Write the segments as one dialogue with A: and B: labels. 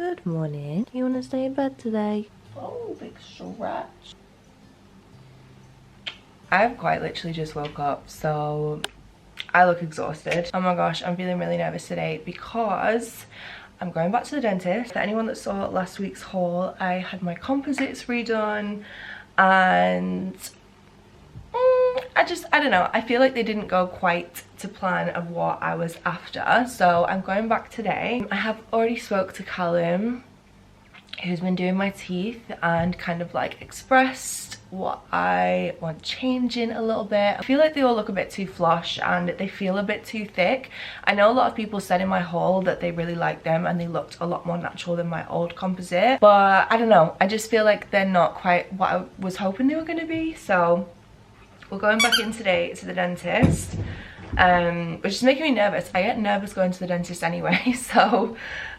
A: Good morning. Do you want to stay in bed today?
B: Oh, big stretch. I've quite literally just woke up, so I look exhausted. Oh my gosh, I'm feeling really nervous today because I'm going back to the dentist. For anyone that saw last week's haul, I had my composites redone and I don't know, I feel like they didn't go quite to plan of what I was after, so I'm going back today. I have already spoke to Callum, who's been doing my teeth, and kind of like expressed what I want changing a little bit. I feel like they all look a bit too flush and they feel a bit too thick. I know a lot of people said in my haul that they really liked them and they looked a lot more natural than my old composite, but I don't know, I just feel like they're not quite what I was hoping they were going to be. So we're going back in today to the dentist, which is making me nervous. I get nervous going to the dentist anyway, so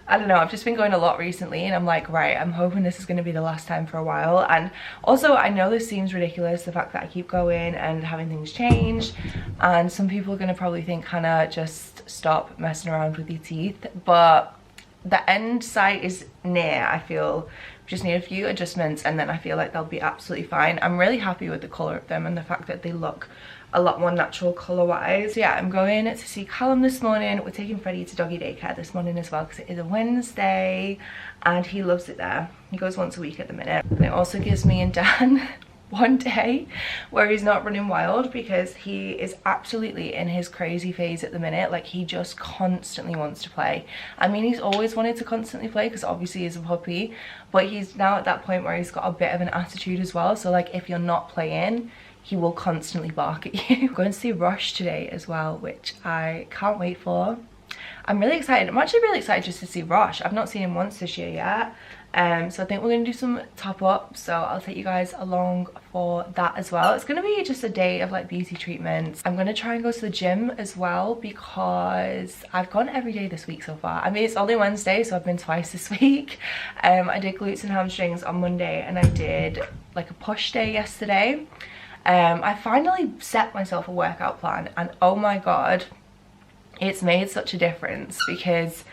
B: I don't know, I've just been going a lot recently and I'm like, right, I'm hoping this is going to be the last time for a while. And also, I know this seems ridiculous, the fact that I keep going and having things change, and some people are going to probably think, Hannah, just stop messing around with your teeth, but the end sight is near. I feel just need a few adjustments and then I feel like they'll be absolutely fine. I'm really happy with the colour of them and the fact that they look a lot more natural colour wise. Yeah, I'm going to see Callum this morning. We're taking Freddie to doggy daycare this morning as well because it is a Wednesday and he loves it there. He goes once a week at the minute. And it also gives me and Dan one day where he's not running wild, because he is absolutely in his crazy phase at the minute. Like, he just constantly wants to play. I mean, he's always wanted to constantly play because obviously he's a puppy, but he's now at that point where he's got a bit of an attitude as well. So like, if you're not playing, he will constantly bark at you. I'm going to see Rosh today as well, which I can't wait for. I'm really excited. I'm actually really excited just to see Rosh. I've not seen him once this year yet. So I think we're going to do some top up, so I'll take you guys along for that as well. It's going to be just a day of like beauty treatments. I'm going to try and go to the gym as well because I've gone every day this week so far. I mean, it's only Wednesday, so I've been twice this week. I did glutes and hamstrings on Monday and I did like a push day yesterday. I finally set myself a workout plan and oh my god, it's made such a difference. Because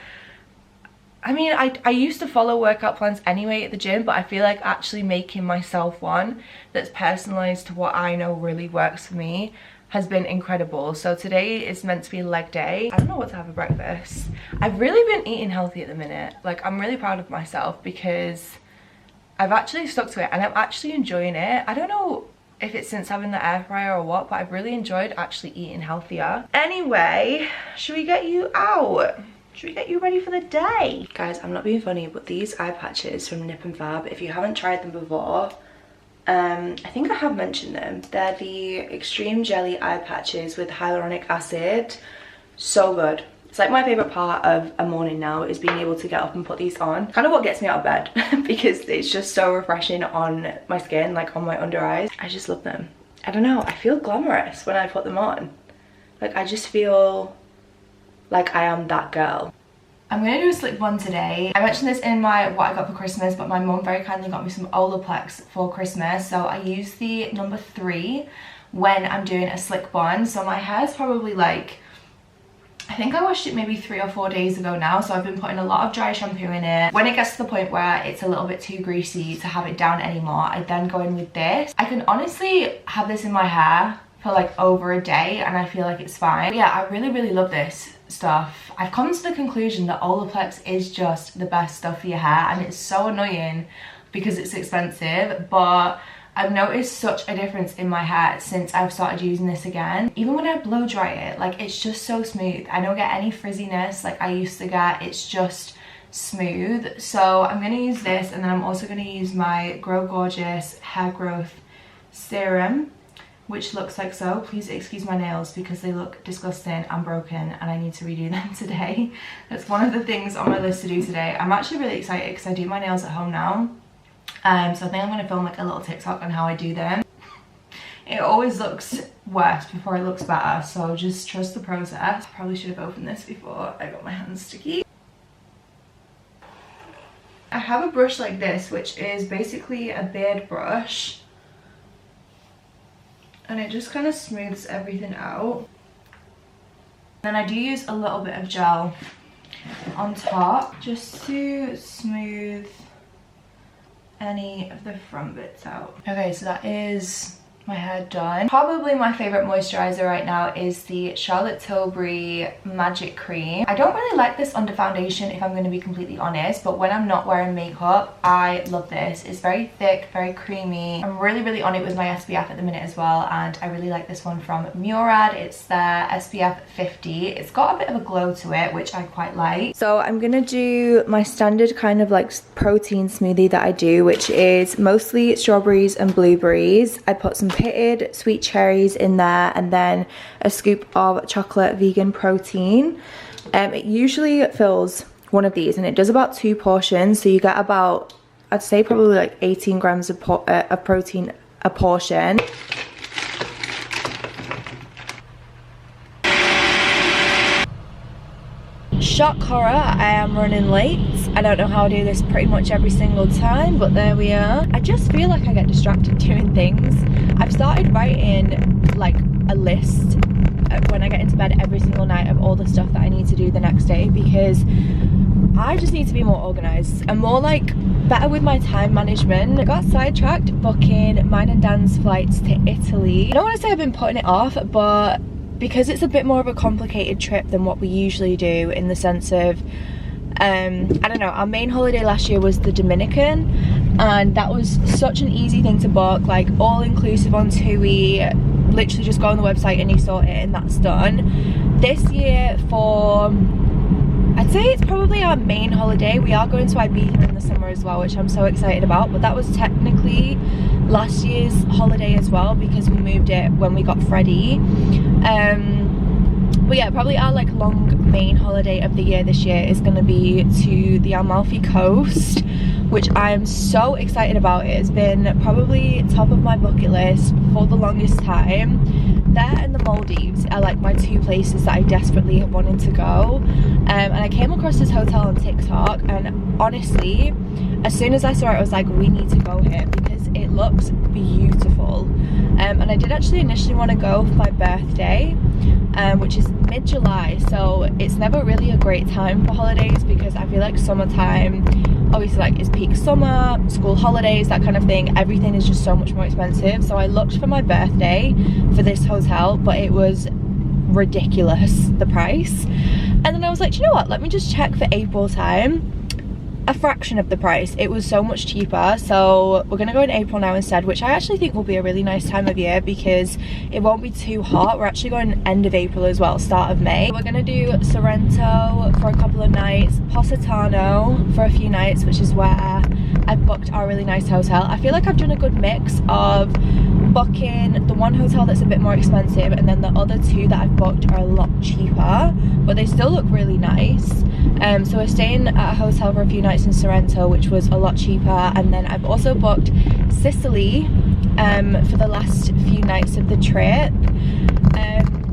B: I mean, I used to follow workout plans anyway at the gym, but I feel like actually making myself one that's personalized to what I know really works for me has been incredible. So today is meant to be leg day. I don't know what to have for breakfast. I've really been eating healthy at the minute. Like, I'm really proud of myself because I've actually stuck to it and I'm actually enjoying it. I don't know if it's since having the air fryer or what, but I've really enjoyed actually eating healthier. Anyway, should we get you out? Should we get you ready for the day? Guys, I'm not being funny, but these eye patches from Nip and Fab, if you haven't tried them before, I think I have mentioned them. They're the extreme jelly eye patches with hyaluronic acid. So good. It's like my favorite part of a morning now is being able to get up and put these on. Kind of what gets me out of bed because it's just so refreshing on my skin, like on my under eyes. I just love them. I don't know, I feel glamorous when I put them on. Like, I just feel like I am that girl. I'm gonna do a slip one today. I mentioned this in my what I got for Christmas, but my mum very kindly got me some Olaplex for Christmas, so I use the number 3 when I'm doing a slick bun. So my hair's probably like, I think I washed it maybe 3 or 4 days ago now, so I've been putting a lot of dry shampoo in it. When it gets to the point where it's a little bit too greasy to have it down anymore, I then go in with this. I can honestly have this in my hair for like over a day and I feel like it's fine. But yeah, I really love this stuff. I've come to the conclusion that Olaplex is just the best stuff for your hair, and it's so annoying because it's expensive, but I've noticed such a difference in my hair since I've started using this again. Even when I blow dry it, like, it's just so smooth. I don't get any frizziness like I used to get. It's just smooth. So I'm going to use this, and then I'm also going to use my Grow Gorgeous hair growth serum, which looks like so. Please excuse my nails because they look disgusting and broken and I need to redo them today. That's one of the things on my list to do today. I'm actually really excited because I do my nails at home now. So I think I'm going to film like a little TikTok on how I do them. It always looks worse before it looks better, so just trust the process. I probably should have opened this before I got my hands sticky. I have a brush like this, which is basically a beard brush, and it just kind of smooths everything out. Then I do use a little bit of gel on top just to smooth any of the front bits out. Okay, so that is my hair done. Probably my favorite moisturizer right now is the Charlotte Tilbury Magic Cream. I don't really like this under foundation if I'm going to be completely honest, but when I'm not wearing makeup, I love this. It's very thick, very creamy. I'm really on it with my SPF at the minute as well, and I really like this one from Murad. It's their SPF 50. It's got a bit of a glow to it, which I quite like. So I'm gonna do my standard kind of like protein smoothie that I do, which is mostly strawberries and blueberries. I put some pitted sweet cherries in there and then a scoop of chocolate vegan protein. It usually fills one of these and it does about 2 portions, so you get about, I'd say probably like 18 grams of protein a portion. Shock horror, I am running late. I don't know how I do this pretty much every single time, but there we are. I just feel like I get distracted doing things. I've started writing like a list when I get into bed every single night of all the stuff that I need to do the next day, because I just need to be more organised and more like better with my time management. I got sidetracked booking mine and Dan's flights to Italy. I don't want to say I've been putting it off, but because it's a bit more of a complicated trip than what we usually do, in the sense of I don't know, our main holiday last year was the Dominican, and that was such an easy thing to book, like all inclusive on TUI. Literally just go on the website and you sort it and that's done. This year, for I'd say it's probably our main holiday, we are going to Ibiza in the summer as well, which I'm so excited about, but that was technically last year's holiday as well because we moved it when we got Freddie. But yeah, probably our like long main holiday of the year this year is going to be to the Amalfi Coast, which I am so excited about. It has been probably top of my bucket list for the longest time. There and the Maldives are like my 2 places that I desperately have wanted to go. And I came across this hotel on TikTok, and honestly, as soon as I saw it, I was like, we need to go here because it looks beautiful. And I did actually initially want to go for my birthday, which is mid-July, so it's never really a great time for holidays because I feel like summertime obviously like is peak summer, school holidays, that kind of thing. Everything is just so much more expensive. So I looked for my birthday for this hotel, but it was ridiculous, the price. And then I was like, you know what, let me just check for April time. A fraction of the price. It was so much cheaper, so we're gonna go in April now instead, which I actually think will be a really nice time of year because it won't be too hot. We're actually going end of April as well, start of May. We're gonna do Sorrento for a couple of nights, Positano for a few nights, which is where I've booked our really nice hotel. I feel like I've done a good mix of booking the one hotel that's a bit more expensive and then the other 2 that I've booked are a lot cheaper, but they still look really nice. So we're staying at a hotel for a few nights in Sorrento, which was a lot cheaper, and then I've also booked Sicily for the last few nights of the trip,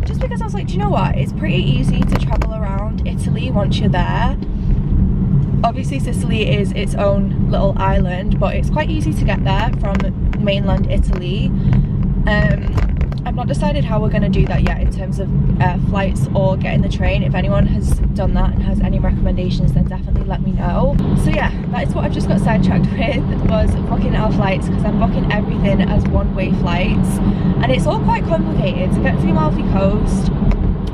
B: just because I was like, do you know what, it's pretty easy to travel around Italy once you're there. Obviously Sicily is its own little island, but it's quite easy to get there from mainland Italy. I've not decided how we're going to do that yet in terms of flights or getting the train. If anyone has done that and has any recommendations, then definitely let me know. So yeah, that is what I've just got sidetracked with, was booking our flights, because I'm booking everything as one-way flights, and it's all quite complicated. To get to the Amalfi Coast,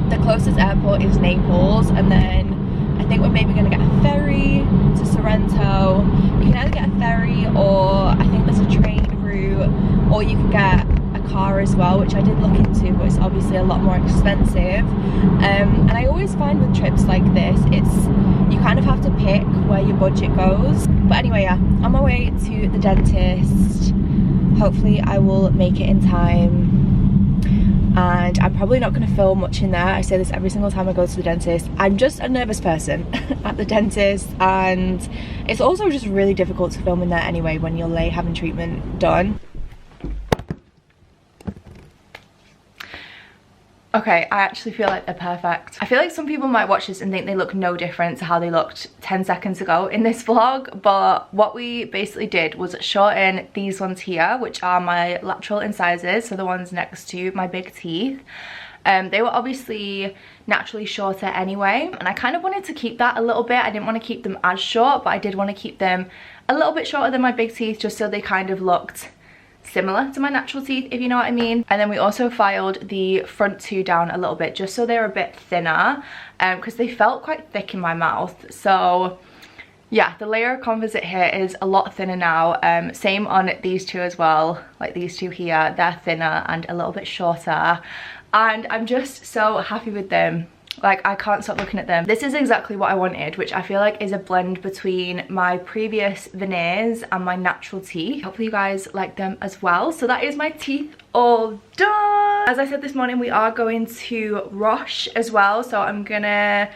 B: the closest airport is Naples, and then I think we're maybe going to get a ferry to Sorrento. You can either get a ferry, or I think there's a train route, or you can get a car as well, which I did look into, but it's obviously a lot more expensive. And I always find with trips like this, you kind of have to pick where your budget goes. But anyway, yeah, on my way to the dentist. Hopefully I will make it in time. And I'm probably not going to film much in there. I say this every single time I go to the dentist. I'm just a nervous person at the dentist, and it's also just really difficult to film in there anyway when you're late having treatment done. Okay, I actually feel like they're perfect. I feel like some people might watch this and think they look no different to how they looked 10 seconds ago in this vlog, but what we basically did was shorten these ones here, which are my lateral incisors, so the ones next to my big teeth. They were obviously naturally shorter anyway, and I kind of wanted to keep that a little bit. I didn't want to keep them as short, but I did want to keep them a little bit shorter than my big teeth, just so they kind of looked similar to my natural teeth, if you know what I mean. And then we also filed the front two down a little bit, just so they're a bit thinner, because they felt quite thick in my mouth. So yeah, the layer of composite here is a lot thinner now. Same on these two as well, like these two here, they're thinner and a little bit shorter, and I'm just so happy with them. Like, I can't stop looking at them. This is exactly what I wanted, which I feel like is a blend between my previous veneers and my natural teeth. Hopefully you guys like them as well. So that is my teeth all done. As I said this morning, we are going to Rosh as well, so I'm gonna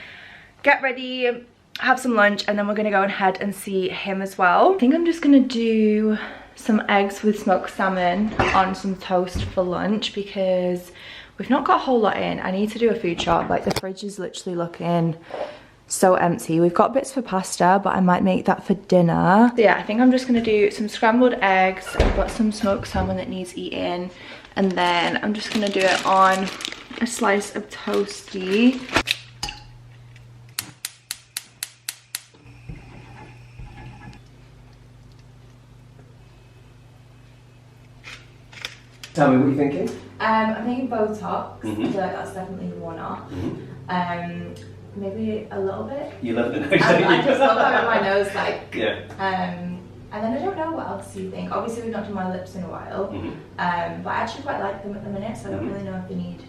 B: get ready, have some lunch, and then we're gonna go ahead and see him as well. I think I'm just gonna do some eggs with smoked salmon on some toast for lunch, because we've not got a whole lot in. I need to do a food shop. Like, the fridge is literally looking so empty. We've got bits for pasta, but I might make that for dinner. So yeah, I think I'm just gonna do some scrambled eggs. I've got some smoked salmon that needs eating, and then I'm just gonna do it on a slice of toasty.
C: Tell me what you're thinking.
B: I'm thinking Botox. I feel like that's definitely one off. Maybe a little bit.
C: You love the nose,
B: I
C: don't you?
B: just love having my nose like.
C: Yeah.
B: And then I don't know what else do you think. Obviously we've not done my lips in a while. But I actually quite like them at the minute, so I don't really know if they need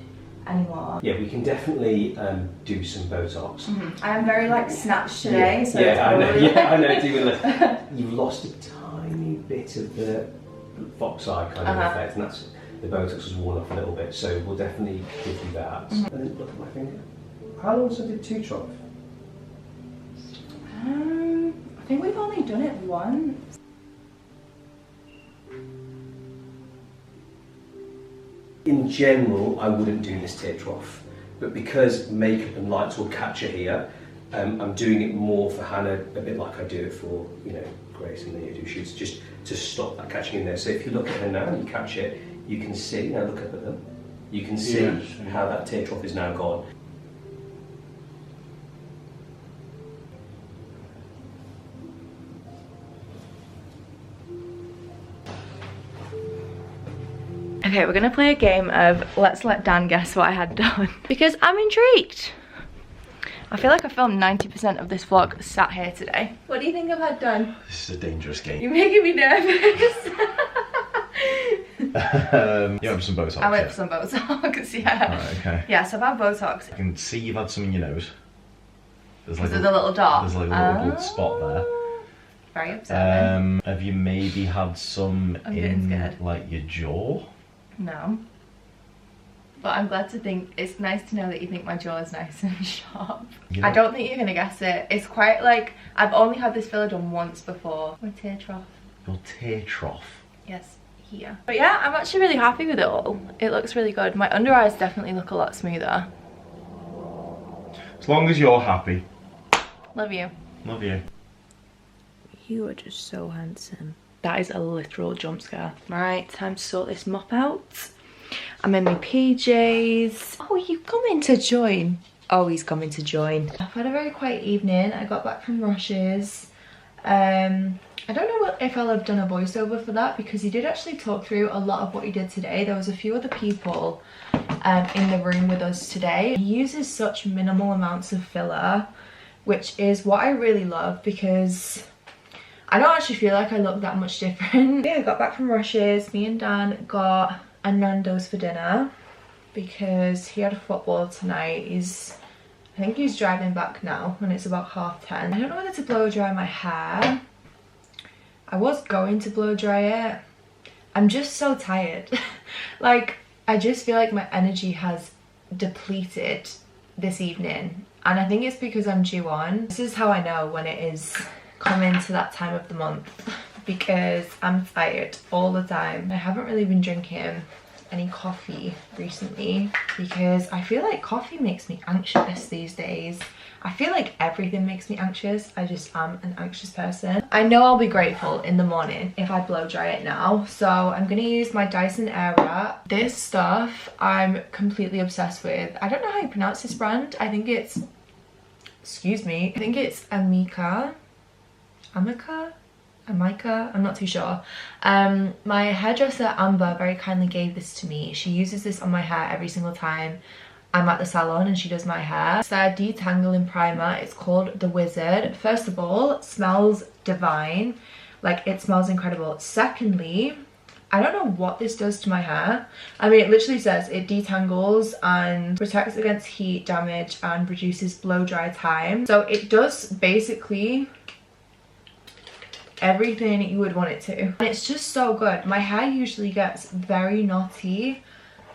B: any more.
C: Yeah, we can definitely do some Botox.
B: I am very like snatched today, so
C: yeah, I know.
B: probably
C: Yeah, I know. You've lost a tiny bit of the fox eye kind of effect, and that's the Botox has worn off a little bit. So we'll definitely give you that. And then look at my finger. How long since I did two trough?
B: I think we've only done it once.
C: In general, I wouldn't do this tear trough, but because makeup and lights will capture here, I'm doing it more for Hannah, a bit like I do it for, you know, Grace and Leah do shoots, just to stop that catching in there. So if you look at her now and you catch it, you can see, now look up at them, you can see how that tear trough is now gone.
B: Okay, we're gonna play a game of let's let Dan guess what I had done, because I'm intrigued. I feel like I filmed 90% of this vlog sat here today. What do you think I've had done?
D: This is a dangerous game.
B: You're making me nervous.
D: You have some Botox.
B: I went for some Botox, yeah.
D: Right, okay.
B: Yeah, so I've had Botox.
D: I can see you've had some in your nose. There's
B: Is it the little dot?
D: There's like a little blood spot there.
B: Very upsetting.
D: Have you maybe had some
B: I'm getting
D: in
B: scared.
D: like your jaw?
B: No. But I'm glad to think, it's nice to know that you think my jaw is nice and sharp.
D: You know,
B: I don't think you're gonna guess it. It's quite like, I've only had this filler done once before. My tear trough.
D: your tear trough.
B: Yes, here. But yeah, I'm actually really happy with it all. It looks really good. My under eyes definitely look a lot smoother.
D: As long as you're happy.
B: Love you.
D: Love you.
A: You are just so handsome.
B: That is a literal jump scare. Right, time to sort this mop out. I'm in my PJs. Oh, you coming to join? Oh, he's coming to join. I've had a very quiet evening. I got back from Rosh's. I don't know if I'll have done a voiceover for that, because he did actually talk through a lot of what he did today. There was a few other people in the room with us today. He uses such minimal amounts of filler, which is what I really love, because I don't actually feel like I look that much different. Yeah, I got back from Rosh's. Me and Dan got a Nando's for dinner because he had a football tonight. I think he's driving back now and it's about 10:30. I don't know whether to blow dry my hair. I was going to blow dry it. I'm just so tired. Like, I just feel like my energy has depleted this evening, and I think it's because I'm due on. This is how I know when it is coming to that time of the month, because I'm tired all the time. I haven't really been drinking any coffee recently because I feel like coffee makes me anxious these days. I feel like everything makes me anxious. I just am an anxious person. I know I'll be grateful in the morning if I blow dry it now. So I'm gonna use my Dyson Airwrap. This stuff I'm completely obsessed with. I don't know how you pronounce this brand. I think it's, excuse me, I think it's Amica, I'm not too sure. My hairdresser Amber very kindly gave this to me. She uses this on my hair every single time I'm at the salon and she does my hair. It's their detangling primer. It's called The Wizard. First of all, it smells divine. Like, it smells incredible. Secondly, I don't know what this does to my hair. I mean, it literally says it detangles and protects against heat damage and reduces blow dry time. So it does basically everything you would want it to. And it's just so good. My hair usually gets very knotty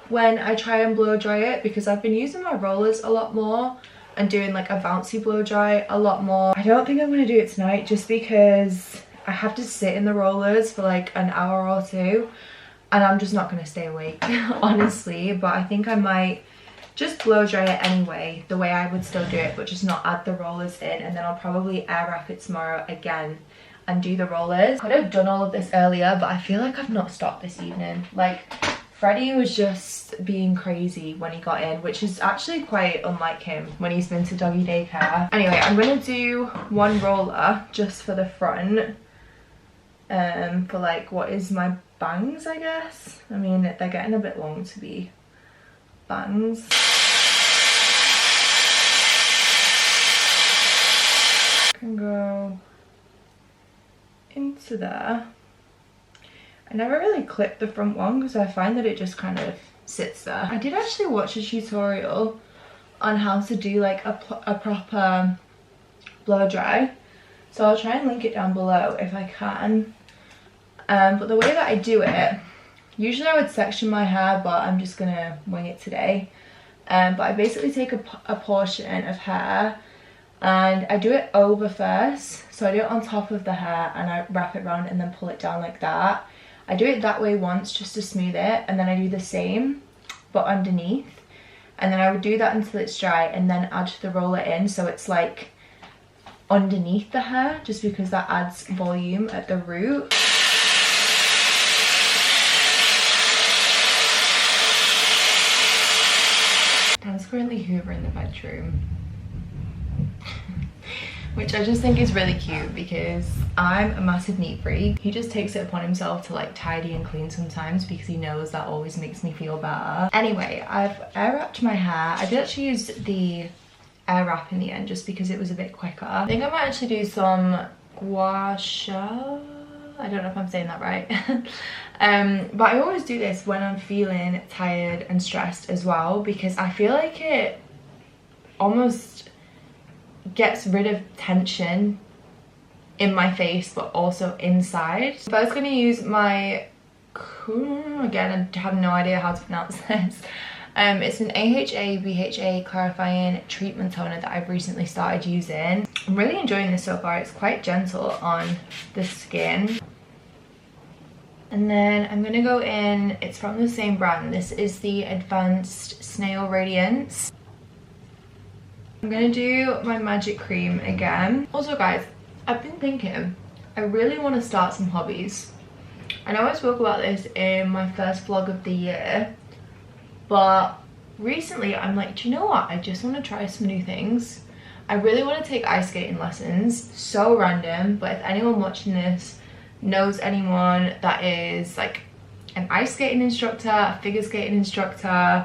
B: when I try and blow dry it because I've been using my rollers a lot more and doing like a bouncy blow dry a lot more. I don't think I'm going to do it tonight just because I have to sit in the rollers for like an hour or two and I'm just not going to stay awake honestly. But I think I might just blow dry it anyway the way I would still do it, but just not add the rollers in, and then I'll probably air wrap it tomorrow again and do the rollers. I could have done all of this earlier, but I feel like I've not stopped this evening. Like, Freddie was just being crazy when he got in, which is actually quite unlike him when he's been to doggy daycare. Anyway, I'm gonna do one roller just for the front, for like what is my bangs, I guess. I mean, they're getting a bit long to be bangs. Can go into there. I never really clip the front one because I find that it just kind of sits there. I did actually watch a tutorial on how to do like a proper blow dry, so I'll try and link it down below if I can. But the way that I do it, usually I would section my hair, but I'm just gonna wing it today. But I basically take a portion of hair and I do it over first. So I do it on top of the hair and I wrap it around and then pull it down like that. I do it that way once just to smooth it, and then I do the same but underneath, and then I would do that until it's dry and then add the roller in so it's like underneath the hair, just because that adds volume at the root. Dan's currently hoovering the bedroom, which I just think is really cute because I'm a massive neat freak. He just takes it upon himself to like tidy and clean sometimes because he knows that always makes me feel better. Anyway, I've air wrapped my hair. I did actually use the air wrap in the end just because it was a bit quicker. I think I might actually do some gua sha. I don't know if I'm saying that right. But I always do this when I'm feeling tired and stressed as well because I feel like it almost gets rid of tension in my face but also inside. So I was going to use my, again I have no idea how to pronounce this, it's an AHA BHA clarifying treatment toner that I've recently started using. I'm really enjoying this so far. It's quite gentle on the skin. And then I'm going to go in, it's from the same brand, this is the Advanced Snail Radiance. I'm gonna do my magic cream again. Also guys, I've been thinking I really want to start some hobbies. I know I spoke about this in my first vlog of the year, but recently I'm like, do you know what, I just want to try some new things. I really want to take ice skating lessons. So random, but if anyone watching this knows anyone that is like an ice skating instructor, a figure skating instructor,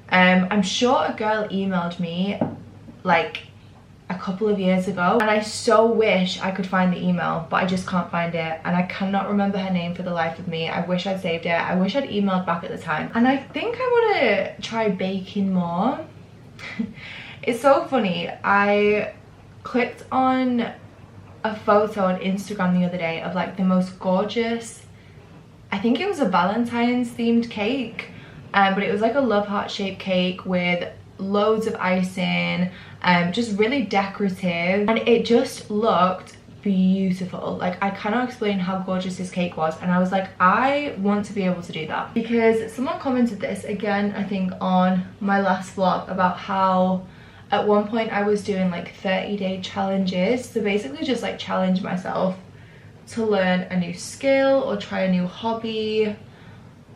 B: I'm sure a girl emailed me like a couple of years ago and I so wish I could find the email, but I just can't find it and I cannot remember her name for the life of me. I wish I'd saved it. I wish I'd emailed back at the time. And I think I want to try baking more. It's so funny, I clicked on a photo on Instagram the other day of like the most gorgeous, I think it was a Valentine's themed cake, but it was like a love heart shaped cake with loads of icing, just really decorative, and it just looked beautiful. Like, I cannot explain how gorgeous this cake was, and I was like, I want to be able to do that. Because someone commented this again, I think on my last vlog, about how At one point I was doing like 30-day challenges, so basically just like challenge myself to learn a new skill or try a new hobby.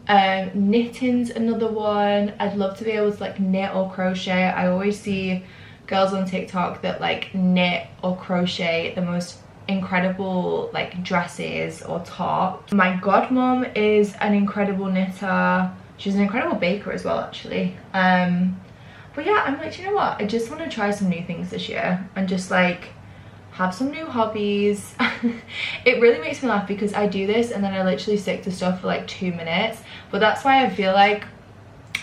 B: Knitting's another one. I'd love to be able to like knit or crochet. I always see girls on TikTok that like knit or crochet the most incredible like dresses or tops. My godmom is an incredible knitter. She's an incredible baker as well, actually. But yeah, I'm like, you know what, I just want to try some new things this year and just like have some new hobbies. It really makes me laugh because I do this and then I literally stick to stuff for like 2 minutes, but that's why I feel like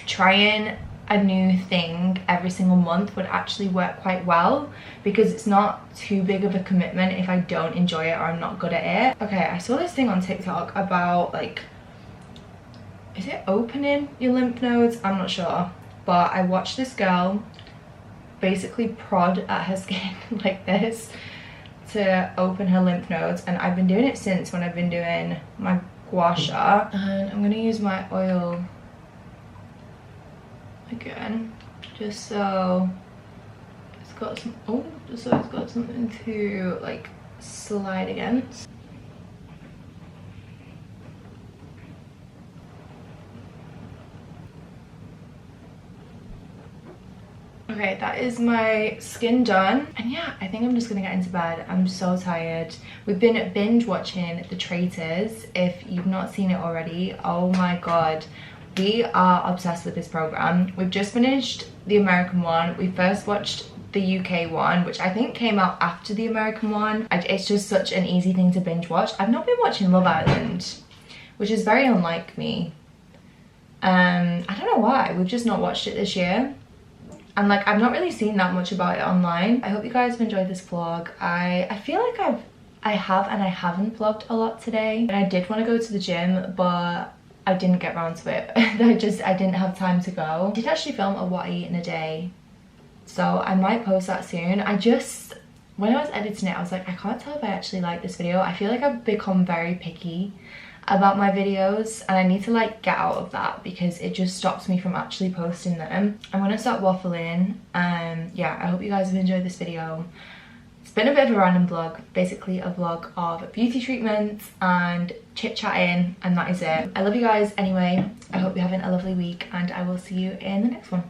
B: trying a new thing every single month would actually work quite well, because it's not too big of a commitment if I don't enjoy it or I'm not good at it. Okay, I saw this thing on TikTok about like, is it opening your lymph nodes? I'm not sure, but I watched this girl basically prod at her skin like this to open her lymph nodes, and I've been doing it since when I've been doing my gua sha. And I'm gonna use my oil again, just so it's got some, oh, just so it's got something to like slide against. Okay, that is my skin done, and yeah, I think I'm just gonna get into bed. I'm so tired. We've been binge watching The Traitors. If you've not seen it already, oh my god, we are obsessed with this program. We've just finished the American one. We first watched the UK one, which I think came out after the American one. It's just such an easy thing to binge watch. I've not been watching Love Island, which is very unlike me. I don't know why, we've just not watched it this year. And like, I've not really seen that much about it online. I hope you guys have enjoyed this vlog. I feel like I have and I haven't vlogged a lot today. And I did want to go to the gym, but I didn't get around to it. I didn't have time to go. I did actually film a what I eat in a day, so I might post that soon. When I was editing it, I was like, I can't tell if I actually like this video. I feel like I've become very picky about my videos, and I need to like get out of that because it just stops me from actually posting them. I'm gonna start waffling. Yeah, I hope you guys have enjoyed this video. It's been a bit of a random vlog, basically a vlog of beauty treatments and chit-chatting, and that is it. I love you guys anyway. I hope you're having a lovely week, and I will see you in the next one.